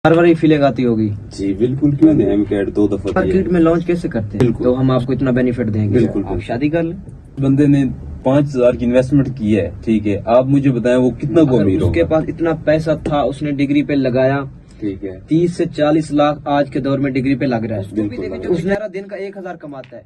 फरवरी feeling आती होगी। जी बिल्कुल, क्यों नहीं। एम कैट 2 दफा दिया मार्केट में लॉन्च कैसे करते हैं? बिल्कुल। तो हम आपको इतना बेनिफिट देंगे। बिल्कुल, आप बिल्कुल। शादी कर लें। बंदे ने 5,000 की इन्वेस्टमेंट की है, ठीक है। आप मुझे बताएं वो कितना को अगर अमीर उसके होगा। पास इतना पैसा था, उसने डिग्री पे लगाया, ठीक है। 30 से 40 लाख आज के दौर में डिग्री पे लग रहा है। बिल्कुल लग रहा है। उसने दिन का 1000 कमाता है।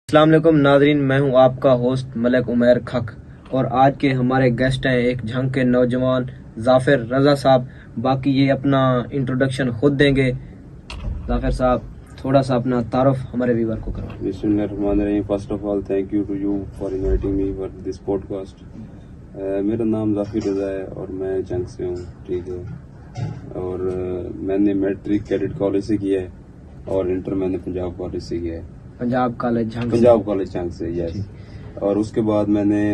अस्सलाम वालेकुम नाजरीन, मैं हूं आपका होस्ट मलिक उमैर खक और आज के हमारे गेस्ट हैं एक झंग के नौजवान जाफिर रजा साहब। बाकी ये अपना इंट्रोडक्शन खुद देंगे। जाफिर साहब थोड़ा सा अपना तारुफ हमारे व्यूअर को करवाएं। बिस्मिल्लाहिर्रहमानिर्रहीम। First of all thank you to you for inviting me for this podcast. मेरा नाम जाफिर रजा है और मैं जंग से हूँ, ठीक है। और मैंने मैट्रिक कैडेट कॉलेज से किया है और इंटर मैंने पंजाब कॉलेज से किया है। पंजाब कॉलेज झंग से। पंजाब कॉलेज जंग से, यस। और उसके बाद मैंने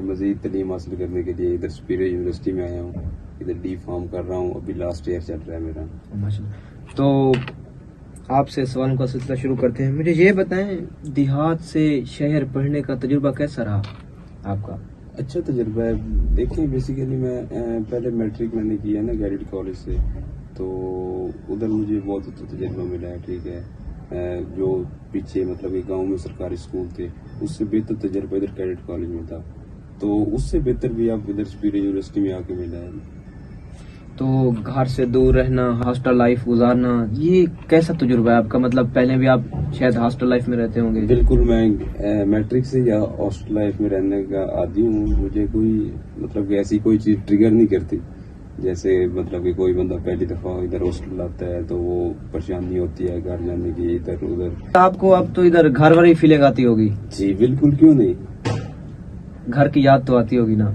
मजीद तालीम हासिल करने के लिए इधर सुपीरियर यूनिवर्सिटी में आया हूँ। इधर डी फार्म कर रहा हूँ, अभी लास्ट ईयर चल रहा है मेरा। माशाल्लाह। तो आपसे सवालों का सिलसिला शुरू करते हैं। मुझे ये बताएं, देहात से शहर पढ़ने का तजुर्बा कैसा रहा आपका? अच्छा तजुर्बा है। देखिए बेसिकली मैं पहले मैट्रिक मैंने किया है ना कैडेट कॉलेज से, तो उधर मुझे बहुत अच्छा तजुर्बा मिला है, ठीक है। जो पीछे मतलब कि गांव में सरकारी स्कूल थे, उससे बेहतर तजुर्बा इधर कैडेट कॉलेज में था। तो उससे बेहतर भी आप इधर सुपीरियर यूनिवर्सिटी में आके मिला है। तो घर से दूर रहना, हॉस्टल लाइफ गुजारना, ये कैसा तजुर्बा है आपका? मतलब पहले भी आप शायद हॉस्टल लाइफ में रहते होंगे। बिल्कुल, मैं मैट्रिक से या हॉस्टल लाइफ में रहने का आदी हूँ। मुझे कोई मतलब कि ऐसी कोई चीज ट्रिगर नहीं करती। जैसे मतलब कि कोई बंदा पहली दफा इधर हॉस्टल आता है तो वो परेशानी होती है घर जाने की, इधर उधर। आपको अब तो इधर घर वाली फीलिंग आती होगी। जी बिल्कुल, क्यों नहीं। घर की याद तो आती होगी ना?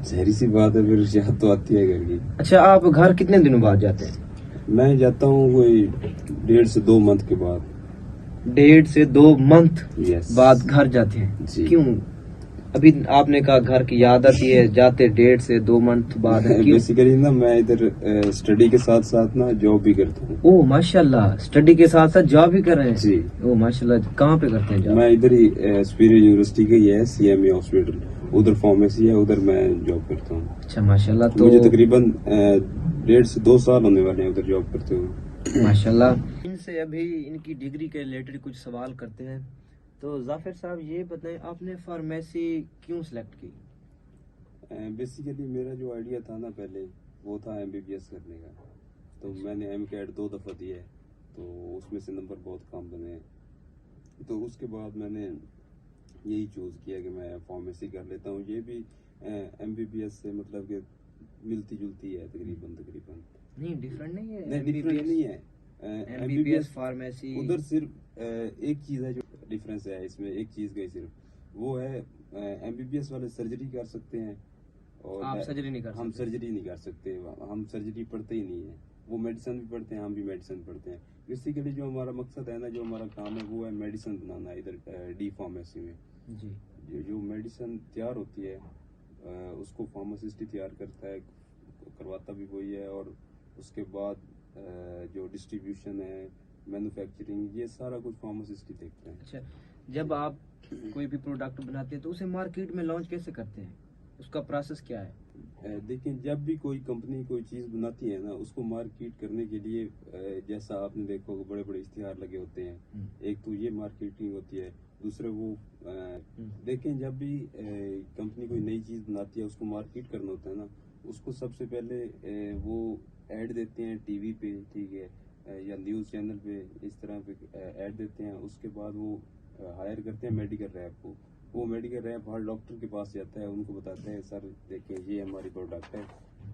जहरी सी बात है, फिर याद तो आती है घर की। अच्छा, आप घर कितने दिनों बाद जाते हैं? मैं जाता हूँ कोई 1.5 से 2 मंथ के बाद। 1.5 से 2 मंथ यस। बाद घर जाते हैं? जी। क्यों? अभी आपने कहा घर की याद आती है, जाते 1.5 से 2 मंथ बाद है। क्यों? बेसिकली ना मैं इधर स्टडी के साथ साथ ना जॉब भी करता हूँ। ओह माशाल्लाह, स्टडी के साथ साथ जॉब भी कर रहे हैं। जी। ओह माशाल्लाह, कहाँ पे करते हैं जॉब? मैं इधर ही सुपीरियर यूनिवर्सिटी का ही है, CMA हॉस्पिटल, उधर फार्मेसी है, उधर मैं जॉब करता हूँ। अच्छा माशाल्लाह। तो मुझे तकरीबन 1.5 से 2 साल होने वाले हैं उधर जॉब करते हुए। माशाल्लाह। इनसे अभी इनकी डिग्री के रिलेटेड कुछ सवाल करते हैं। तो जाफिर साहब ये बताएं, आपने फार्मेसी क्यों सिलेक्ट की? बेसिकली मेरा जो आइडिया था ना पहले, वो था MBBS करने का। तो मैंने एम कैट 2 दफा दिया है, तो उसमें से नंबर बहुत कम बने हैं। तो उसके बाद मैंने यही चूज किया कि मैं फार्मेसी कर लेता हूँ। ये भी MBBS से मतलब कि मिलती जुलती है तकरीबन तकरीबन। नहीं, डिफरेंट नहीं है। नहीं, डिफरेंट नहीं है। MBBS फार्मेसी उधर सिर्फ एक चीज है जो डिफरेंस है इसमें, एक चीज का ही सिर्फ, वो है MBBS वाले सर्जरी कर सकते हैं और आप सर्जरी नहीं कर हम सकते। सर्जरी नहीं कर सकते। हम सर्जरी पढ़ते ही नहीं है। वो मेडिसिन भी पढ़ते हैं, हम भी मेडिसिन पढ़ते हैं। बेसिकली जो हमारा मकसद है ना, जो हमारा काम है, वो है मेडिसिन बनाना इधर डी फार्मेसी में। जी। जो मेडिसिन तैयार होती है उसको फार्मासिस्ट ही तैयार करता है, करवाता भी वही है। और उसके बाद जो डिस्ट्रीब्यूशन है, मैन्युफैक्चरिंग, ये सारा कुछ फार्मासिस्ट ही देखते हैं। अच्छा, जब आप कोई भी प्रोडक्ट बनाते हैं तो उसे मार्केट में लॉन्च कैसे करते हैं? उसका प्रोसेस क्या है? देखिए, जब भी कोई कंपनी कोई चीज बनाती है ना, उसको मार्केट करने के लिए जैसा आपने देखो बड़े बड़े इश्तिहार लगे होते हैं। एक तो ये मार्केटिंग होती है, दूसरे वो देखें जब भी कंपनी कोई नई चीज बनाती है, उसको मार्केट करना होता है ना, उसको सबसे पहले वो ऐड देते हैं टीवी पे, ठीक है, या न्यूज चैनल पे, इस तरह पे ऐड देते हैं। उसके बाद वो हायर करते हैं मेडिकल रैप को। वो मेडिकल रैप हर डॉक्टर के पास जाता है, उनको बताते हैं सर देखिए ये हमारी प्रोडक्ट है,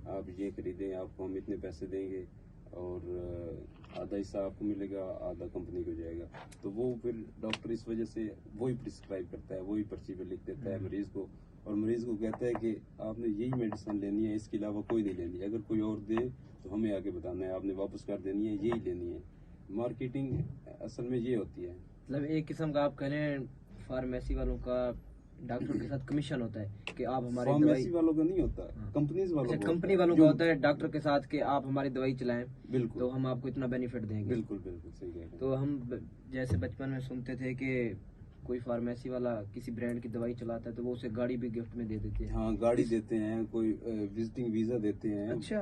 आप ये खरीदें, आपको हम इतने पैसे देंगे और आधा हिस्सा आपको मिलेगा, आधा कंपनी को जाएगा। तो वो फिर डॉक्टर इस वजह से वही प्रिस्क्राइब करता है, वही पर्ची पे लिख देता है मरीज को, और मरीज को कहता है कि आपने यही मेडिसिन लेनी है, इसके अलावा कोई नहीं लेनी। अगर कोई और दे तो हमें आगे बताना है, आपने वापस कर देनी है, यही लेनी है। मार्केटिंग असल में ये होती है। मतलब एक किस्म का आप कह रहे हैं फार्मेसी वालों का डॉक्टर के साथ कमीशन होता है कि आप हमारी फार्मेसी दवाई। वालों का नहीं होता, हाँ। कंपनीज वालों अच्छा, का कंपनी वालों का होता है डॉक्टर के साथ कि आप हमारी दवाई चलाएं, बिल्कुल। तो हम आपको इतना बेनिफिट देंगे। बिल्कुल बिल्कुल सही कह रहे हैं। तो हम जैसे बचपन में सुनते थे कि कोई फार्मेसी वाला किसी ब्रांड की दवाई चलाता है तो वो उसे गाड़ी भी गिफ्ट में दे देते हैं। हाँ, गाड़ी देते हैं, कोई विजिटिंग वीजा देते हैं। अच्छा,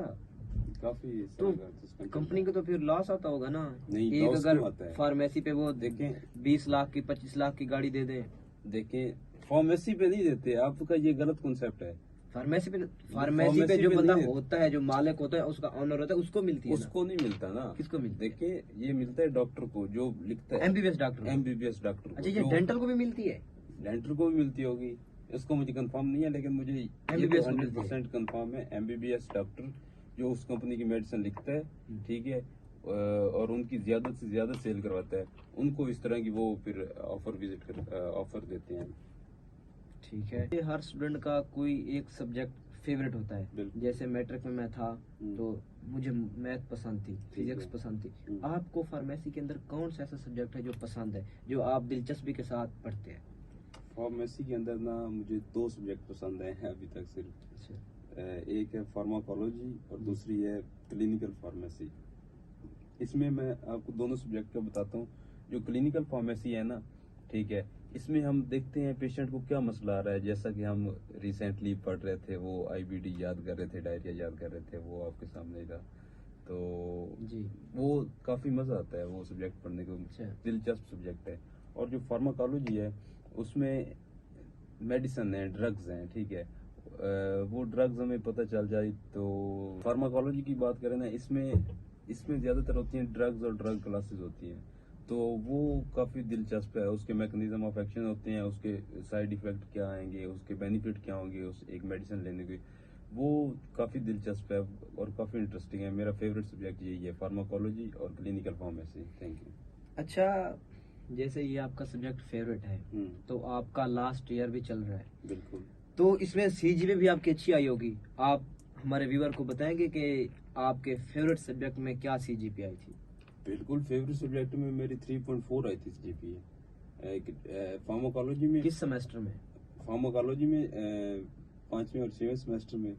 काफी इस तो तरह का सिस्टम कंपनी को तो फिर लॉस आता होगा ना। नहीं, एक लॉस अगर क्यों आता है? फार्मेसी पे वो देखें 20 लाख की 25 लाख की गाड़ी दे दे। देखें फार्मेसी पे नहीं देते, आपका ये गलत कॉन्सेप्ट है। फार्मेसी पे जो फार्मेसी पे बंदा नहीं होता है, जो मालिक होता है, उसका ऑनर होता है, उसको मिलती है ना। उसको नहीं मिलता ना। किसको मिलती है? देखिए, ये मिलता है डॉक्टर को जो लिखता है, एमबीबीएस डॉक्टर को। एमबीबीएस डॉक्टर को। अच्छा, ये जो डेंटल को भी मिलती है? डेंटल को भी मिलती होगी, इसको मुझे कंफर्म नहीं है, लेकिन मुझे MBBS को मिलती है। 100% कंफर्म है। एमबीबीएस डॉक्टर जो उस कंपनी की मेडिसिन लिखता है, ठीक है, और उनकी ज्यादा से ज्यादा सेल करवाता है, उनको इस तरह की वो फिर ऑफर देते हैं। ठीक है। ये हर स्टूडेंट का कोई एक सब्जेक्ट फेवरेट होता है। बिल्कुल। जैसे मैट्रिक में मैं था तो मुझे मैथ पसंद थी, फिजिक्स है। पसंद थी। आपको फार्मेसी के अंदर कौन सा ऐसा सब्जेक्ट है जो पसंद है, जो आप दिलचस्पी के साथ पढ़ते हैं? फार्मेसी के अंदर ना मुझे 2 सब्जेक्ट पसंद है अभी तक सिर्फ। अच्छा, एक है फार्माकोलॉजी और दूसरी है क्लिनिकल फार्मेसी। इसमें मैं आपको दोनों सब्जेक्ट का बताता हूँ। जो क्लिनिकल फार्मेसी है ना, ठीक है, इसमें हम देखते हैं पेशेंट को क्या मसला आ रहा है। जैसा कि हम रिसेंटली पढ़ रहे थे, वो आईबीडी याद कर रहे थे, डायरिया याद कर रहे थे, वो आपके सामने ही था। तो जी। वो काफी मजा आता है वो सब्जेक्ट पढ़ने को, अच्छा। दिलचस्प सब्जेक्ट है। और जो फार्माकोलॉजी है उसमें मेडिसिन है, ड्रग्स हैं, ठीक है, वो ड्रग्स हमें पता चल जाए। तो फार्माकोलॉजी की बात करें ना, इसमें ज्यादातर होती हैं ड्रग्स और ड्रग क्लासेस होती हैं, तो वो काफी दिलचस्प है। उसके मैकेनिज्म ऑफ एक्शन होते हैं, उसके साइड इफेक्ट क्या आएंगे, उसके बेनिफिट क्या होंगे उस एक मेडिसिन लेने के, वो काफी दिलचस्प है और काफी इंटरेस्टिंग है। मेरा फेवरेट सब्जेक्ट यही है, फार्माकोलॉजी और क्लिनिकल फार्मेसी। Thank you. अच्छा, जैसे ये आपका सब्जेक्ट फेवरेट है, तो आपका लास्ट ईयर भी चल रहा है, बिल्कुल। तो इसमें सीजीपीए भी आपकी अच्छी आई होगी। आप हमारे व्यूअर को बताएंगे कि आपके फेवरेट सब्जेक्ट में क्या सीजीपीए आई थी? बिल्कुल, फेवरेट सब्जेक्ट में मेरी 3.4 आई थी जीपीए। फार्माकोलॉजी में, किस सेमेस्टर में? फार्माकोलॉजी में 5वें और 6वें सेमेस्टर में,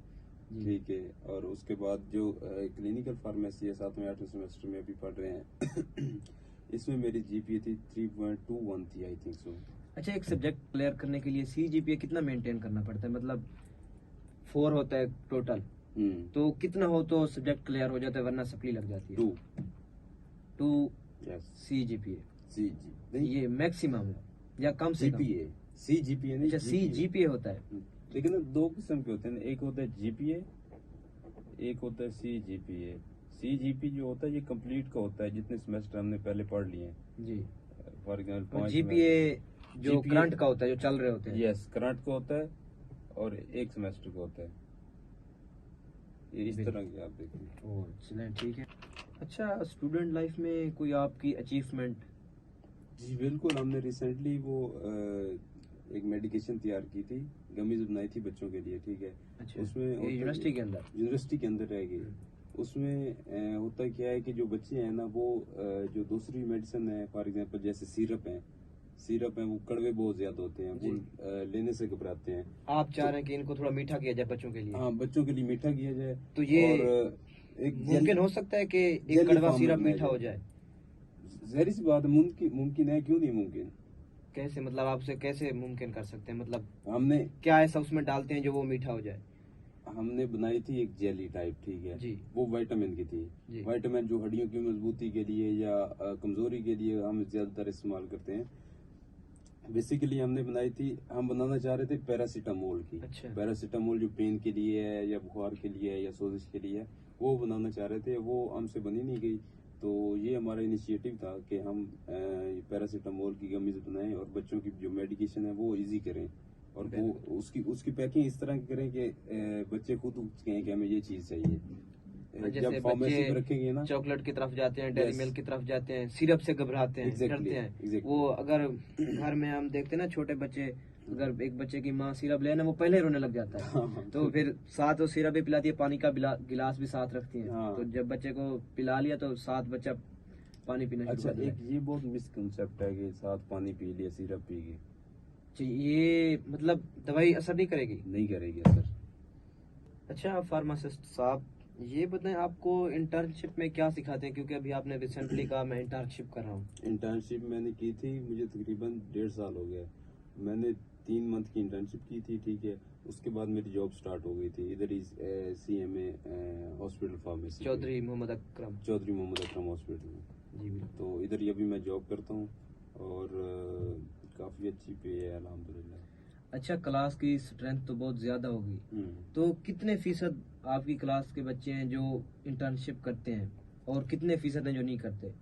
जी। ठीक है। और उसके बाद जो क्लिनिकल फार्मेसी है 7वें 8वें सेमेस्टर में अभी पढ़ रहे हैं इसमें मेरी जीपीए थी 3.21 थी, आई थिंक सो। अच्छा, एक सब्जेक्ट क्लियर करने के लिए सीजीपीए कितना मेंटेन करना पड़ता है? मतलब 4 होता है टोटल, तो कितना हो तो सब्जेक्ट क्लियर हो जाता है, वरना सप्ली लग जाती है? 2 यस। सीजीपीए नहीं, ये मैक्सिमम है या कम से कम? जीपीए, सी जीपीए नहीं। अच्छा, सीजीपीए होता है। लेकिन ना 2 किस्म के होते हैं, एक होता है जीपीए, एक होता है सी जीपीए। सी जीपी जो होता है ये कंप्लीट का होता है, जितने सेमेस्टर हमने पहले पढ़ लिए हैं। जी। फॉर एग्जाम्पल और जीपीए जो करंट का होता है, जो चल रहे होते हैं? यस, करंट का होता है और एक सेमेस्टर का होता है। ये इस तरह की आप देखें। ओह, चलें, ठीक है। अच्छा, स्टूडेंट लाइफ में कोई आपकी अचीवमेंट? जी बिल्कुल, हमने रिसेंटली वो एक मेडिकेशन तैयार की थी, गमीज बनाई थी बच्चों के लिए, ठीक है। अच्छा, उसमें यूनिवर्सिटी के अंदर? यूनिवर्सिटी के अंदर रह गई। उसमें होता क्या है कि जो बच्चे हैं ना, वो जो दूसरी मेडिसिन है, फॉर एग्जांपल जैसे सिरप है, वो कड़वे बहुत ज्यादा होते हैं, वो लेने से घबराते हैं। आप चाह रहे हैं कि इनको थोड़ा मीठा किया जाए बच्चों के लिए? हाँ, बच्चों के लिए मीठा किया जाए। तो ये और एक मुमकिन हो सकता है कि एक जेली कड़वा फॉर्म में सिरप बनाया मीठा हो जाए। जाए? जहरी सी बात है, मुमकिन है, क्यों नहीं मुमकिन। कैसे, मतलब आपसे कैसे मुमकिन कर सकते हैं? मतलब हमने क्या ऐसा उसमें डालते हैं जो वो मीठा हो जाए? हमने बनाई थी एक जेली टाइप, ठीक है जी। वो विटामिन की थी। जी। विटामिन जो हड्डियों की मजबूती के लिए या कमजोरी के लिए हम ज्यादातर इस्तेमाल करते हैं। बेसिकली हमने बनाई थी, हम बनाना चाह रहे थे पैरासीटामोल की। अच्छा। पैरासीटामोल जो पेन के लिए है या बुखार के लिए है या सोजिश के लिए है, वो बनाना चाह रहे थे, वो हमसे बनी नहीं गई। तो ये हमारा इनिशिएटिव था कि हम पैरासीटामोल की गमीज बनाएं और बच्चों की जो मेडिकेशन है वो इजी करें, और वो उसकी पैकिंग इस तरह की करें कि बच्चे खुद कहें कि हमें ये चीज चाहिए। जब फार्मेसी में रखेंगे ना, चॉकलेट की तरफ जाते हैं, डेयरी मिल्क की तरफ जाते हैं, सिरप से घबराते हैं, डरते हैं। वो अगर घर में हम देखते हैं ना, छोटे बच्चे, अगर एक बच्चे की माँ सिरप ले ना, वो पहले ही रोने लग जाता है। तो फिर साथ वो सिरप भी पिलाती है, पानी का गिलास भी साथ रखती है। तो जब बच्चे को पिला लिया तो साथ बच्चा पानी पीना शुरू कर देता है। एक ये बहुत मिसकंसेप्ट है कि साथ पानी पी लिया, सिरप पी गए। ये मतलब दवाई असर नहीं करेगी? नहीं करेगी असर। अच्छा फार्मासिस्ट साहब, ये बताएं आपको इंटर्नशिप में क्या सिखाते हैं, क्योंकि अभी आपने रिसेंटली कहा मैं इंटर्नशिप कर रहा हूँ। इंटर्नशिप मैंने की थी, मुझे तकरीबन 1.5 साल हो गया। मैंने 3 मंथ की इंटर्नशिप की थी, ठीक है। उसके बाद मेरी जॉब स्टार्ट हो गई थी इधर ही CMA hospital pharmacy, Chaudhary Mohammad Akram. Chaudhary Mohammad Akram hospital में। जी बिल्कुल। तो इधर ही अभी मैं जॉब करता हूँ और काफ़ी अच्छी पे है अल्हम्दुलिल्लाह। अच्छा, क्लास की स्ट्रेंथ तो बहुत ज्यादा होगी, हम्म। तो कितने फीसद आपकी क्लास के बच्चे हैं जो इंटर्नशिप करते हैं और कितने फीसद हैं जो नहीं करते?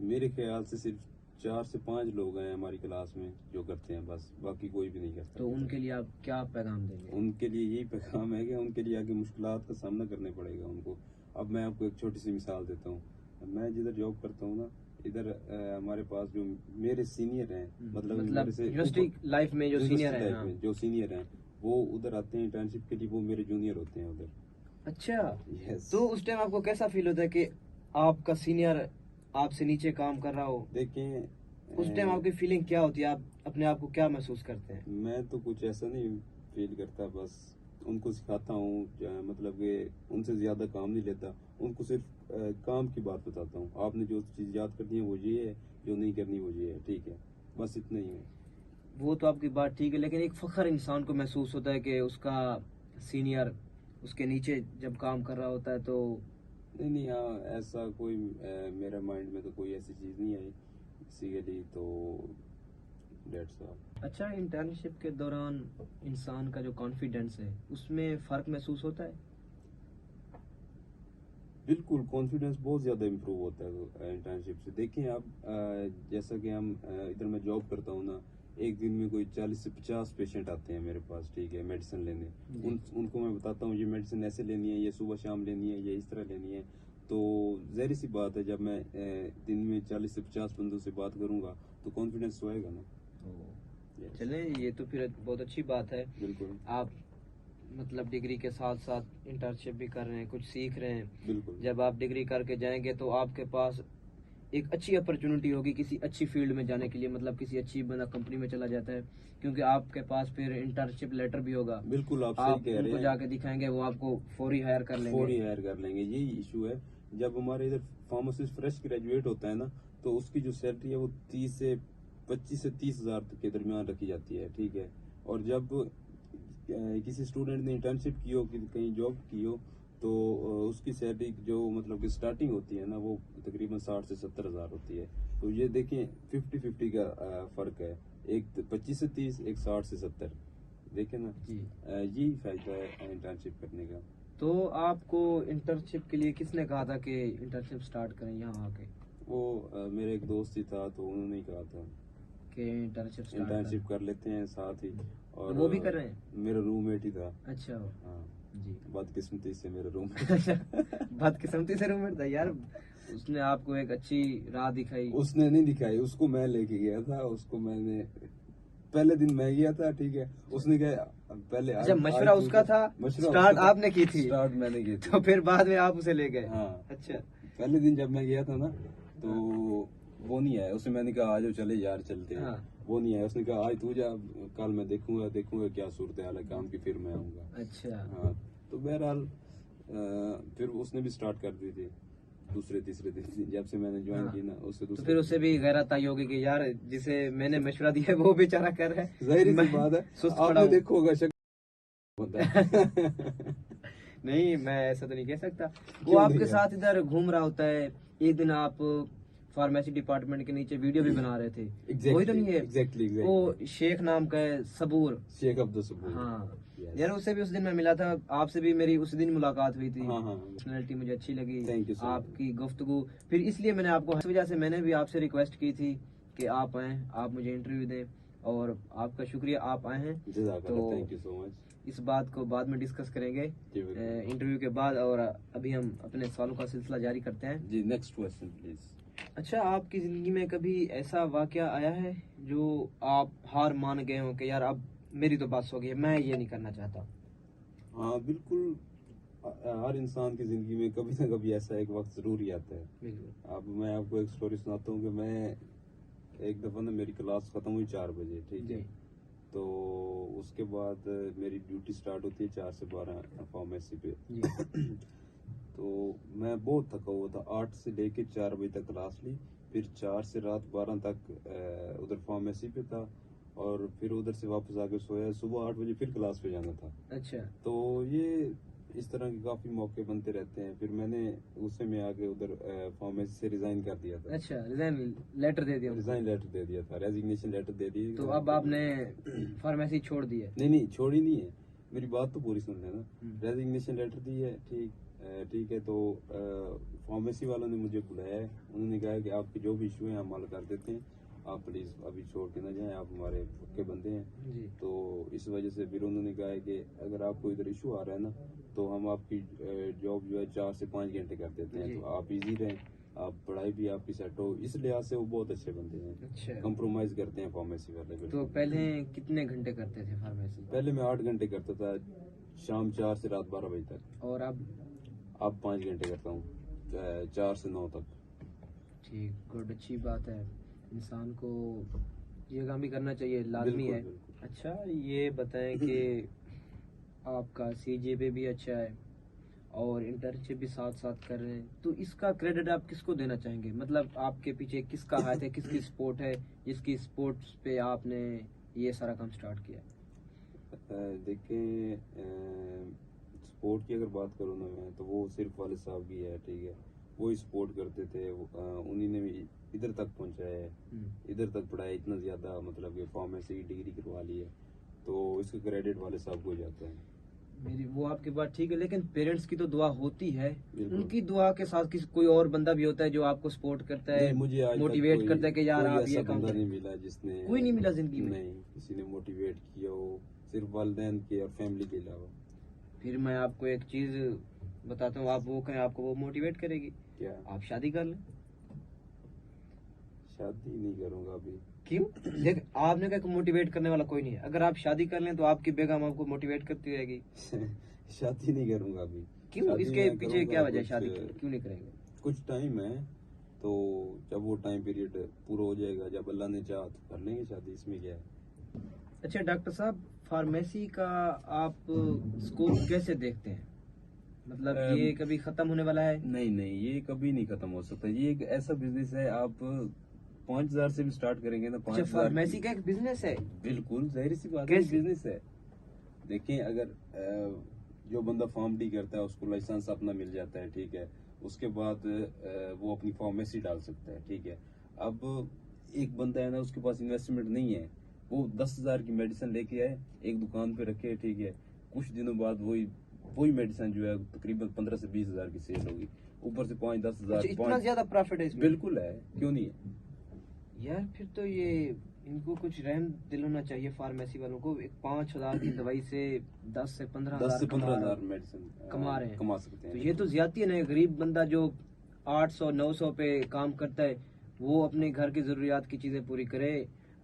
मेरे ख्याल से सिर्फ 4 से 5 लोग हैं हमारी क्लास में जो करते हैं, बस बाकी कोई भी नहीं करता। तो उनके लिए आप क्या पैगाम देंगे? उनके लिए यही पैगाम है कि उनके लिए आगे मुश्किलात का सामना करना पड़ेगा उनको। अब मैं आपको एक छोटी सी मिसाल देता हूँ। मैं जिधर जॉब करता हूँ ना, इधर हमारे पास जो मेरे सीनियर हैं, मतलब मेरे से यूनिवर्सिटी लाइफ में जो सीनियर यूनिवर्सिटी है। लाइफ में जो सीनियर हैं, वो उधर आते हैं इंटर्नशिप के लिए, वो मेरे जूनियर होते हैं उधर। अच्छा, यस। तो उस टाइम आपको कैसा फील होता है कि आपका सीनियर आपसे नीचे काम कर रहा हो? देखें, उस टाइम आपकी फीलिंग क्या होती है, आप अपने आप को क्या महसूस करते हैं? मैं तो कुछ ऐसा नहीं फील करता, बस उनको सिखाता हूँ, मतलब कि उनसे ज़्यादा काम नहीं लेता। उनको सिर्फ काम की बात बताता हूँ। आपने जो चीज़ याद करनी है वो ये है, जो नहीं करनी वो ये है, ठीक है, बस इतना ही है। वो तो आपकी बात ठीक है, लेकिन एक फख्र इंसान को महसूस होता है कि उसका सीनियर उसके नीचे जब काम कर रहा होता है तो। नहीं नहीं, हाँ, ऐसा कोई मेरे माइंड में तो कोई ऐसी चीज़ नहीं आई बेसिकली, तो डेट्स ऑल। अच्छा, इंटर्नशिप के दौरान इंसान का जो कॉन्फिडेंस है उसमें फ़र्क महसूस होता है? बिल्कुल, कॉन्फिडेंस बहुत ज़्यादा इम्प्रूव होता है इंटर्नशिप से। देखें आप, जैसा कि हम इधर मैं जॉब करता हूँ ना, एक दिन में कोई 40 से 50 पेशेंट आते हैं मेरे पास, ठीक है, मेडिसिन लेने। उनको मैं बताता हूँ ये मेडिसिन ऐसे लेनी है, ये सुबह शाम लेनी है, ये इस तरह लेनी है। तो ज़ाहिर सी बात है, जब मैं दिन में 40 से 50 बंदों से बात करूँगा तो कॉन्फिडेंस तो आएगा ना। Yes, चलें, ये तो फिर बहुत अच्छी बात है। बिल्कुल आप मतलब डिग्री के साथ साथ इंटर्नशिप भी कर रहे हैं, कुछ सीख रहे हैं। बिल्कुल। जब आप डिग्री करके जाएंगे तो आपके पास एक अच्छी अपॉर्चुनिटी होगी किसी अच्छी फील्ड में जाने के लिए, मतलब किसी अच्छी बंदा कंपनी में चला जाता है, क्योंकि आपके पास फिर इंटर्नशिप लेटर भी होगा। बिल्कुल आप सही आप कह रहे उनको हैं। जाके दिखाएंगे, वो आपको फौरी हायर कर लेंगे। फौरी हायर कर लेंगे, यही इशू है। जब हमारे इधर फार्मासिस्ट फ्रेश ग्रेजुएट होता है ना, तो उसकी जो सैलरी है वो 25 से 30 हज़ार के दरमियान रखी जाती है, ठीक है। और जब किसी स्टूडेंट ने इंटर्नशिप की हो, कहीं जॉब की हो, तो उसकी सैलरी जो मतलब कि स्टार्टिंग होती है ना, वो तकरीबन 60 से 70 हज़ार होती है। तो ये देखें 50-50 का फ़र्क है, एक 25 से 30, एक 60 से 70। देखें ना, जी। यही फायदा है इंटर्नशिप करने का। तो आपको इंटर्नशिप के लिए किसने कहा था कि इंटर्नशिप स्टार्ट करें यहाँ आके? वो मेरे एक दोस्त ही था, तो उन्होंने ही कहा था कि इंटर्नशिप स्टार्ट इंटर्नशिप कर लेते हैं साथ ही। और तो वो भी कर रहे हैं? मेरा रूममेट ही था। अच्छा। हाँ, जी। बदकिस्मती से मेरा रूममेट। अच्छा, बदकिस्मती से रूममेट था यार। उसने आपको एक अच्छी राह दिखाई। उसने नहीं दिखाई, उसको मैं लेके गया था। उसको मैंने पहले दिन मैं गया था, ठीक है। उसने कहा पहले अच्छा, मशवरा उसका था, स्टार्ट आपने की थी? स्टार्ट मैंने की थी। तो फिर बाद में आप उसे ले गए? हाँ। अच्छा। पहले दिन जब मैं गया था ना, तो वो नहीं आया। उससे मैंने कहा आज चले यार चलते हैं। हाँ। वो नहीं आया। उसने कहा आज तू जा, कल मैं देखूंगा क्या सूरत हाल है काम की, फिर मैं आऊंगा। अच्छा। हाँ, तो बहरहाल फिर उसने भी स्टार्ट कर दी थी दूसरे तीसरे दिन जब से मैंने ज्वाइन हाँ। की ना, उससे तो दूसरे फिर उसे भी गैरत आई होगी कि यार जिसे मैंने मशवरा दिया है वो बेचारा कर रहा है, जाहिर सी मैं बात है। सुस्त पड़ा आपने हूँ। देखो होगा शक होता है। नहीं, मैं ऐसा तो नहीं कह सकता। वो क्यों नहीं आपके है? साथ इधर घूम रहा होता है। एक दिन आप फार्मेसी डिपार्टमेंट के नीचे वीडियो भी बना रहे थे। वही तो नहीं है? एग्जैक्टली वो शेख नाम का है, सबूर। शेख अब्दुल सबूर। हाँ Yes. यार, उससे भी उस दिन मैं मिला था, आपसे भी मेरी उस दिन मुलाकात हुई थी। हाँ हाँ, पर्सनैलिटी मुझे अच्छी लगी, Thank you so much. आपकी गुफ्तगू। फिर इसलिए मैंने आपको, इस वजह से मैंने भी आपसे रिक्वेस्ट की थी कि आप आएँ, आप मुझे इंटरव्यू दें, और आपका शुक्रिया, आप आए हैं। जज़ाकल्लाह, थैंक यू सो मच। इस बात को बाद में डिस्कस करेंगे जी बिल्कुल। इंटरव्यू के बाद, और अभी हम अपने सवालों का सिलसिला जारी करते हैं। जी, नेक्स्ट क्वेश्चन प्लीज। अच्छा, आपकी जिंदगी में कभी ऐसा वाकया आया है जो आप हार मान गए हो कि यार अब मेरी तो बस हो गई, मैं ये नहीं करना चाहता? हाँ बिल्कुल, हर इंसान की जिंदगी में कभी ना कभी ऐसा एक वक्त जरूर ही आता है। बिल्कुल। अब मैं आपको एक स्टोरी सुनाता हूँ कि मैं एक दफा ना, मेरी क्लास खत्म हुई 4 बजे, ठीक है। जी। तो उसके बाद मेरी ड्यूटी स्टार्ट होती है 4 से 12 फार्मेसी पे। जी। तो मैं बहुत थका हुआ था, 8 से लेके 4 बजे तक क्लास ली, फिर 4 से रात 12 तक उधर फार्मेसी पे था, और फिर उधर से वापस आके सोया, सुबह 8 बजे फिर क्लास पे जाना था। अच्छा। तो ये इस तरह के काफी मौके बनते रहते हैं। फिर मैंने गुस्से में आके उधर फार्मेसी से रिजाइन कर दिया था। अच्छा, रिजाइन लेटर दे दिया उनको। रिजाइन लेटर दे दिया था, रेजिग्नेशन लेटर दे दिया। तो अब आपने फार्मेसी छोड़ दी है? नहीं, छोड़ी नहीं है, मेरी बात तो पूरी सुन लेना। हम्म। रेजिग्नेशन लेटर दी है, ठीक है। तो फार्मेसी वालों ने मुझे बुलाया है, उन्होंने कहा है कि आपके जो भी इशू है हम हल कर देते हैं, आप प्लीज अभी छोड़ के ना जाएं, आप हमारे पक्के बंदे हैं। जी। तो इस वजह से फिर उन्होंने कहा है कि अगर आपको इधर इशू आ रहा है ना, तो हम आपकी जॉब जो है 4 से 5 घंटे कर देते हैं, जी। तो आप इजी रहें, आप पढ़ाई भी आपकी सेट हो। इस लिहाज से वो बहुत अच्छे बंदे हैं, अच्छा। कंप्रोमाइज करते हैं फार्मेसी वाले। तो बिल्कुल। पहले कितने घंटे करते थे फार्मेसी? पहले मैं 8 घंटे करता था, शाम 4 से रात 12 बजे तक। और अब 5 घंटे करता हूँ, 4 से 9 तक। ठीक, गुड, अच्छी बात है। इंसान को ये काम भी करना चाहिए, लाजमी बिल्कुल, है। बिल्कुल। अच्छा, ये बताएं कि आपका सीजीपीए भी अच्छा है और इंटर्नशिप भी साथ साथ कर रहे हैं, तो इसका क्रेडिट आप किसको देना चाहेंगे? मतलब आपके पीछे किसका हाथ है, किसकी सपोर्ट है, जिसकी सपोर्ट्स पे आपने ये सारा काम स्टार्ट किया? देखें, स्पोर्ट की अगर बात करूँ ना मैं, तो वो सिर्फ वाले साहब की है, ठीक है। वो ही सपोर्ट करते थे, उन्हीं ने भी इधर तक पहुंचाया है, इधर तक पढ़ाया, इतना ज्यादा मतलब कि फार्मेसी की डिग्री करवा ली है, तो इसका क्रेडिट वाले साहब को जाता है। मेरी वो आपकी बात ठीक है, लेकिन पेरेंट्स की तो दुआ होती है। बिल्कुल। उनकी दुआ के साथ किसी कोई और बंदा भी होता है जो आपको सपोर्ट करता है, नहीं, मुझे आज तक मोटिवेट करता है कि यार कोई आप ऐसा ये काम बंदा करें। नहीं मिला जिसने, कोई नहीं मिला जिंदगी में? नहीं, किसी ने मोटिवेट किया हो, सिर्फ वालिदैन के और फैमिली के अलावा। फिर मैं आपको एक चीज बताता हूँ, आप वो कहें, आपको वो मोटिवेट करेगी। क्या? आप शादी कर लें। शादी नहीं करूंगा अभी। क्यों? देख, आपने कहा मोटिवेट करने वाला कोई नहीं है। अगर आप शादी कर लें तो आपकी बेगम आपको मोटिवेट करती रहेगी। शादी नहीं करूंगा अभी। क्यों? शादी इसके मैं पीछे करूंगा क्या वजह है, कुछ, शादी क्यों नहीं करेंगे? कुछ टाइम है, तो जब वो टाइम पीरियड पूरा हो जाएगा, जब अल्लाह ने चाहा तो कर लेंगे शादी, इसमें क्या है। अच्छा डॉक्टर साहब, फार्मेसी का आप स्कोप कैसे देखते हैं? मतलब ये कभी खत्म होने वाला है? नहीं, नहीं, ये कभी नहीं खत्म हो सकता। ये एक ऐसा बिजनेस है, आप 5,000 से भी स्टार्ट करेंगे ना, अच्छा, 5,000। फार्मेसी का एक बिजनेस है? बिल्कुल, जाहिर सी बात है, कैसे? बिजनेस है। देखें, अगर जो बंदा फार्म डी करता है उसको लाइसेंस अपना मिल जाता है, ठीक है, उसके बाद वो अपनी फार्मेसी डाल सकता है, ठीक है। अब एक बंदा है ना, उसके पास इन्वेस्टमेंट नहीं है, वो 10,000 की मेडिसिन लेके आए, एक दुकान पे रखे, ठीक है, कुछ दिनों बाद वही मेडिसिन जो है तकरीबन 15 से 20,000 की सेल होगी, ऊपर से 5-10 अच्छा, हजार। इतना ज्यादा प्रॉफिट है इसमें? बिल्कुल है, क्यों नहीं है यार फिर तो ये इनको कुछ रहम दिल होना चाहिए फार्मेसी वालों को। एक 5,000 की दवाई से 10 से 15,000 मेडिसिन कमा रहे हैं। कमा सकते हैं। तो ये तो ज्यादती है ना। गरीब बंदा जो 800-900 पे काम करता है, वो अपने घर की जरूरियात की चीजें पूरी करे,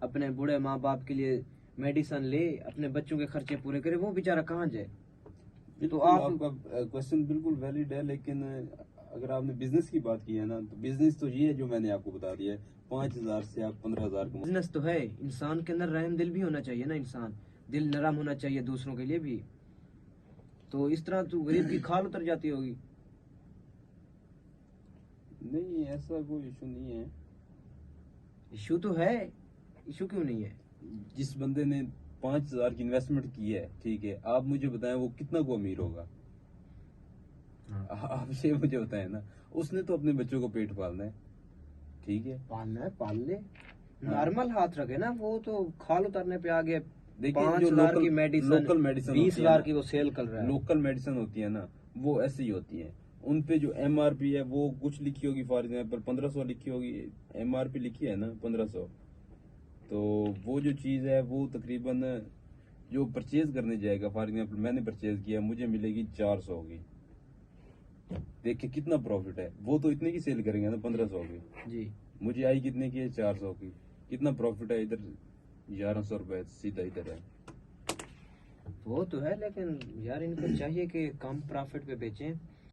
अपने बूढ़े माँ बाप के लिए मेडिसिन ले, अपने बच्चों के खर्चे पूरे करे, वो बेचारा कहाँ जाए? तो आपका क्वेश्चन बिल्कुल वैलिड है, लेकिन अगर आपने बिजनेस की बात की है ना, तो बिजनेस तो ये है जो मैंने आपको बता दिया है, 5,000 से आप 15,000 कमा। बिजनेस तो है, इंसान के अंदर रहम दिल भी होना चाहिए ना। इंसान दिल नरम होना चाहिए दूसरों के लिए भी। तो इस तरह तो गरीब की खाल उतर जाती होगी। नहीं, ऐसा कोई इशू नहीं है। इशू तो है, इशू क्यों नहीं है? जिस बंदे ने 5,000 की इन्वेस्टमेंट की है, ठीक है, आप मुझे बताएं वो कितना को अमीर होगा। आप ये मुझे बताएं ना, उसने तो अपने बच्चों को पेट पालना है, ठीक है, पालना है, पाल ले। नॉर्मल हाथ रखे ना, वो तो खाल उतारने पे आ गया। देखिए, 5,000 की मेडिसिन, लोकल मेडिसिन 20,000 की वो सेल कर रहा है। लोकल मेडिसिन होती है ना, वो ऐसी ही होती है। उन पे जो MRP है वो कुछ लिखी होगी, फॉर एग्जाम्पल 1500 लिखी होगी, MRP लिखी है ना 1500, तो वो जो चीज है वो तकरीबन जो परचेज करने जाएगा, फॉर एग्जाम्पल मैंने परचेज किया, मुझे मिलेगी 400 की। देखिए कितना प्रॉफिट है, वो तो इतने की सेल करेंगे ना 1500 की जी। मुझे आई कितने की है, 400 की। कितना प्रॉफिट है इधर, 1100 रुपए सीधा इधर है। वो तो है, लेकिन यार इनको चाहिए कि कम प्रॉफिट पे बेचें।